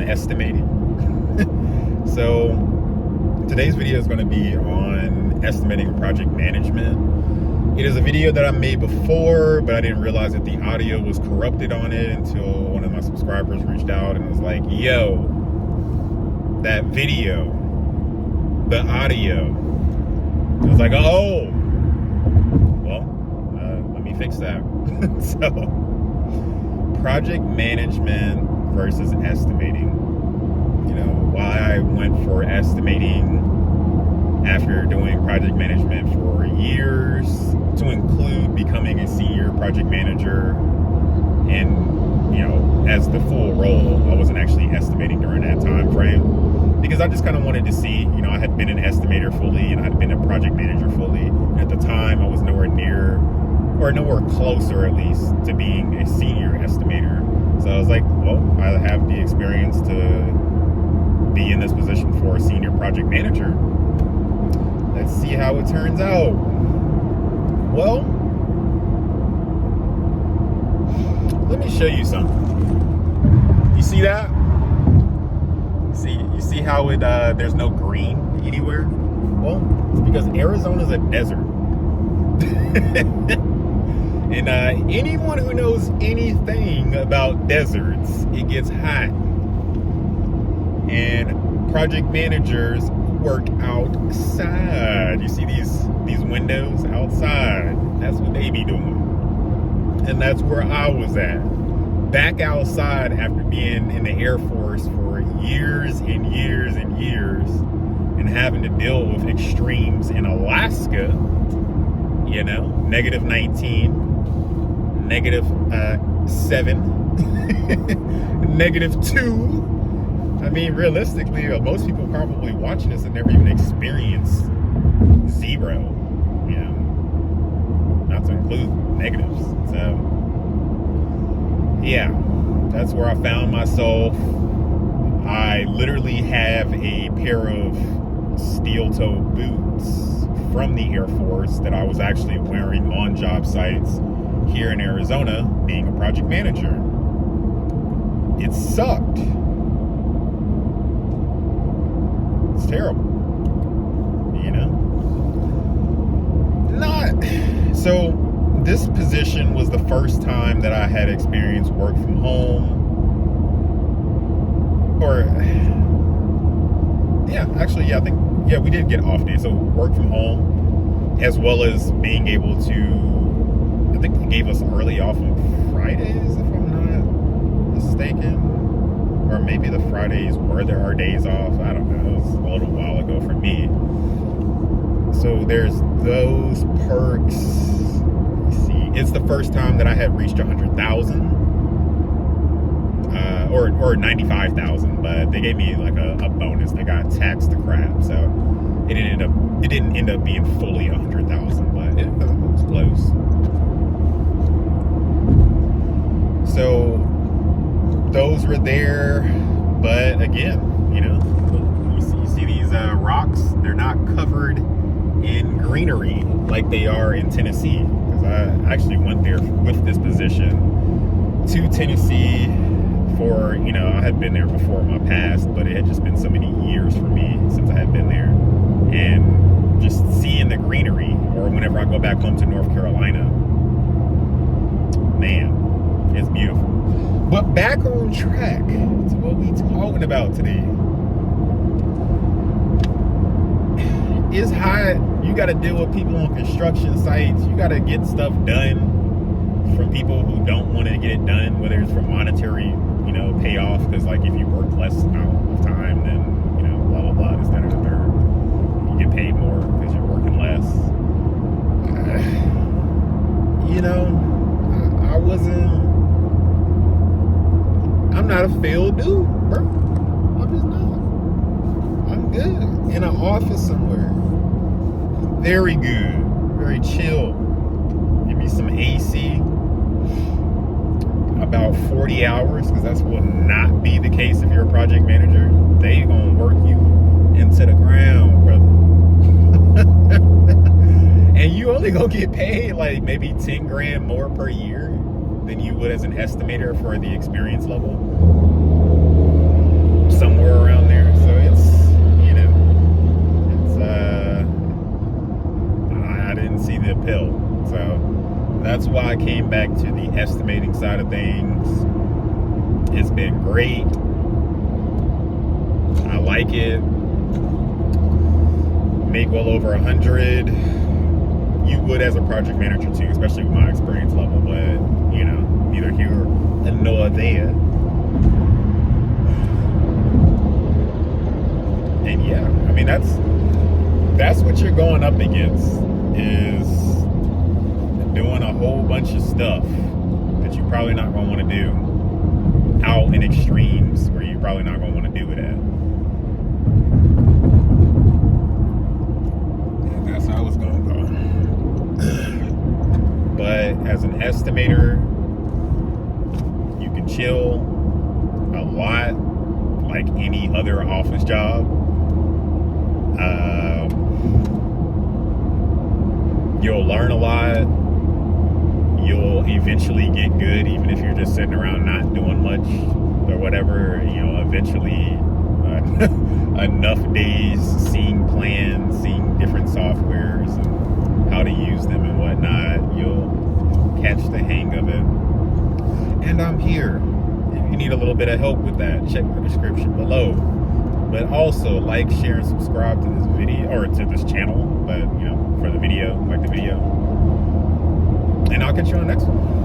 estimating. So today's video is going to be on estimating project management. It is a video that I made before, but I didn't realize that the audio was corrupted on it until one of my subscribers reached out and was like, yo, that video, the audio. I was like, oh, well, let me fix that. So, project management versus estimating. You know, why I went for estimating after doing project management for years, to include becoming a senior project manager, and, you know, as the full role. I wasn't actually estimating during that time frame because I just kind of wanted to see, you know, I had been an estimator fully and I had been a project manager fully. And at the time, I was nowhere near, or nowhere closer at least, to being a senior estimator. So I was like, well, I have the experience to be in this position for a senior project manager. Let's see how it turns out. Well, let me show you something. You see that? You see how it there's no green anywhere? Well, it's because Arizona's a desert. And anyone who knows anything about deserts, it gets hot. And project managers work outside. You see these windows outside? That's what they be doing. And that's where I was at. Back outside after being in the Air Force for years and years and years and having to deal with extremes in Alaska, you know, -19, -7, -2. I mean, realistically, most people probably watching this have never even experienced 0, you know, not to include negatives. So, yeah, that's where I found myself. I literally have a pair of steel-toe boots from the Air Force that I was actually wearing on job sites here in Arizona, being a project manager. It sucked. It's terrible, you know. So this position was the first time that I had experienced work from home, or I think we did get off days, so work from home, as well as being able to, I think they gave us early off on Fridays, if I'm not mistaken. Or maybe the Fridays were there our days off. I don't know. It was a little while ago for me. So there's those perks. Let's see. It's the first time that I had reached 100,000. Or 95,000. But they gave me like a bonus. They got taxed to crap. So it didn't end up being fully 100,000. But it was close. So those were there, but again, you know, you see these rocks, they're not covered in greenery like they are in Tennessee, because I actually went there with this position to Tennessee for, you know, I had been there before in my past, but it had just been so many years for me since I had been there, and just seeing the greenery, or whenever I go back home to North Carolina, man, it's beautiful. But back on track to what we talking about today. It's hot. You got to deal with people on construction sites. You got to get stuff done from people who don't want to get it done, whether it's for monetary, you know, payoff. Because like if you work less amount of time, then, you know, blah blah blah, this, that, and the third. You get paid more because you're working less. You know, I'm not a failed dude, bro. I'm just not. I'm good. In an office somewhere. Very good. Very chill. Give me some AC. About 40 hours, because that will not be the case if you're a project manager. They gonna work you into the ground, brother. And you only gonna get paid like maybe 10 grand more per year than you would as an estimator for the experience level. good pill. So that's why I came back to the estimating side of things. It's been great. I like it. Make well over 100. You would as a project manager too, especially with my experience level, but you know, neither here nor there. And yeah, I mean that's what you're going up against, is doing a whole bunch of stuff that you're probably not going to want to do out in extremes where you're probably not going to want to do it at. And that's how it's going to go. But as an estimator, you can chill a lot like any other office job. You'll learn a lot. You'll eventually get good, even if you're just sitting around not doing much or whatever. You know, eventually enough days seeing plans, seeing different softwares and how to use them and whatnot, you'll catch the hang of it. And I'm here. If you need a little bit of help with that, check the description below. But also like, share, and subscribe to this video, or to this channel, but you know, for the video, like the video. And I'll catch you on the next one.